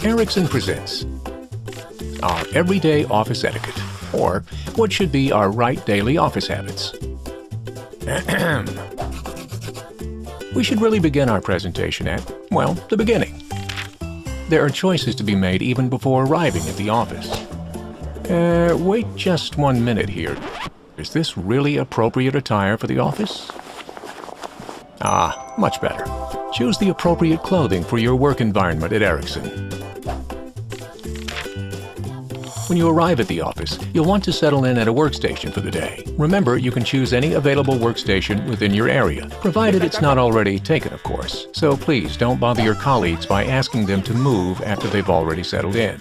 Ericsson presents our everyday office etiquette, or what should be our right daily office habits. We should really begin our presentation at, well, the beginning. There are choices to be made even before arriving at the office. Wait just 1 minute here. Is this really appropriate attire for the office? Ah, much better. Choose the appropriate clothing for your work environment at Ericsson. When you arrive at the office, you'll want to settle in at a workstation for the day. Remember, you can choose any available workstation within your area, provided it's not already taken, of course. So please don't bother your colleagues by asking them to move after they've already settled in.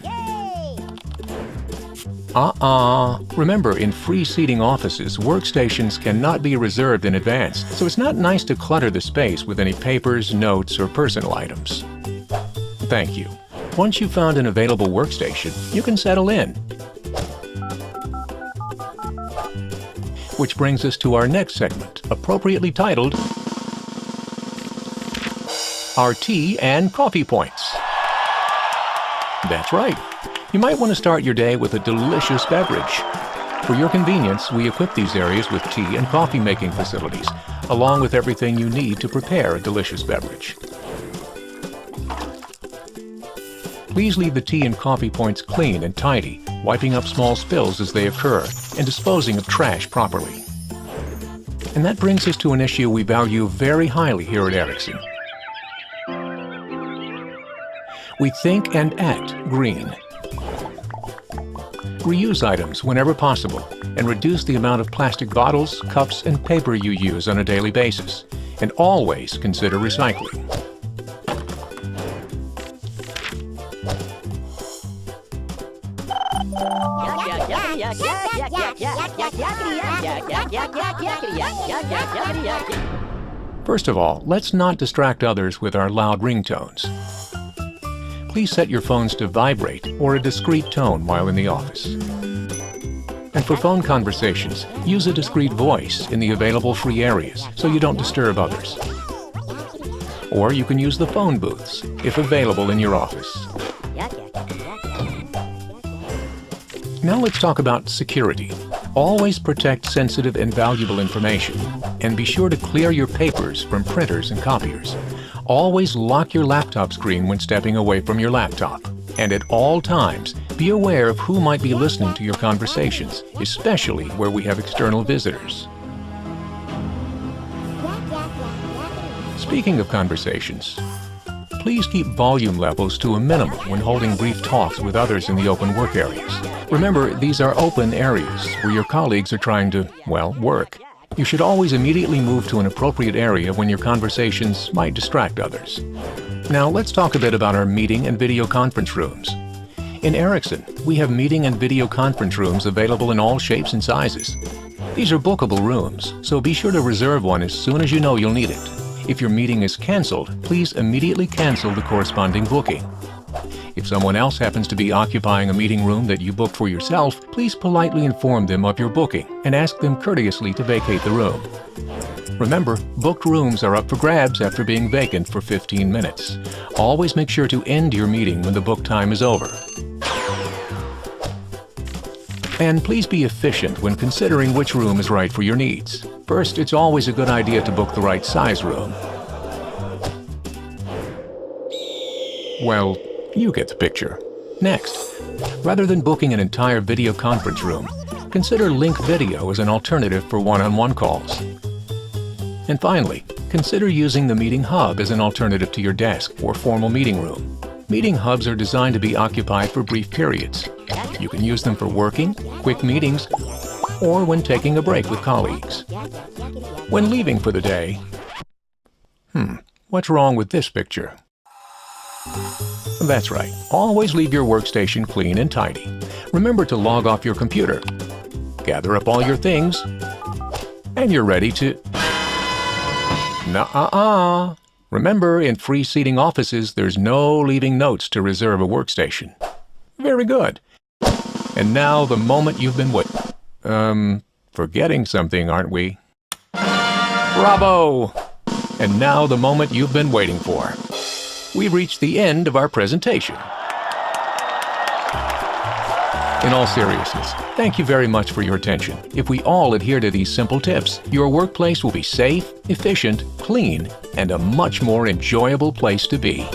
Remember, in free seating offices, workstations cannot be reserved in advance, so it's not nice to clutter the space with any papers, notes, or personal items. Thank you. Once you've found an available workstation, you can settle in. Which brings us to our next segment, appropriately titled Our Tea and Coffee Points. That's right. You might want to start your day with a delicious beverage. For your convenience, we equip these areas with tea and coffee making facilities, along with everything you need to prepare a delicious beverage. Please leave the tea and coffee points clean and tidy, wiping up small spills as they occur, and disposing of trash properly. And that brings us to an issue we value very highly here at Ericsson. We think and act green. Reuse items whenever possible, and reduce the amount of plastic bottles, cups, and paper you use on a daily basis. And always consider recycling. First of all, let's not distract others with our loud ringtones. Please set your phones to vibrate or a discreet tone while in the office. And for phone conversations, use a discreet voice in the available free areas so you don't disturb others. Or you can use the phone booths, if available in your office. Now let's talk about security. Always protect sensitive and valuable information, and be sure to clear your papers from printers and copiers. Always lock your laptop screen when stepping away from your laptop. And at all times, be aware of who might be listening to your conversations, especially where we have external visitors. Speaking of conversations, please keep volume levels to a minimum when holding brief talks with others in the open work areas. Remember, these are open areas where your colleagues are trying to, well, work. You should always immediately move to an appropriate area when your conversations might distract others. Now, let's talk a bit about our meeting and video conference rooms. In Ericsson, we have meeting and video conference rooms available in all shapes and sizes. These are bookable rooms, so be sure to reserve one as soon as you know you'll need it. If your meeting is canceled, please immediately cancel the corresponding booking. If someone else happens to be occupying a meeting room that you booked for yourself, please politely inform them of your booking and ask them courteously to vacate the room. Remember, booked rooms are up for grabs after being vacant for 15 minutes. Always make sure to end your meeting when the book time is over. And please be efficient when considering which room is right for your needs. First, it's always a good idea to book the right size room. Well, you get the picture. Next, rather than booking an entire video conference room, consider link video as an alternative for one-on-one calls. And finally, consider using the meeting hub as an alternative to your desk or formal meeting room. Meeting hubs are designed to be occupied for brief periods. You can use them for working, quick meetings, or when taking a break with colleagues. When leaving for the day, what's wrong with this picture? That's right. Always leave your workstation clean and tidy. Remember to log off your computer. Gather up all your things, and you're ready to... Nuh-uh-uh. Remember, in free seating offices, there's no leaving notes to reserve a workstation. Very good. And now the moment you've been forgetting something, aren't we? Bravo! And now the moment you've been waiting for. We've reached the end of our presentation. In all seriousness, thank you very much for your attention. If we all adhere to these simple tips, your workplace will be safe, efficient, clean, and a much more enjoyable place to be.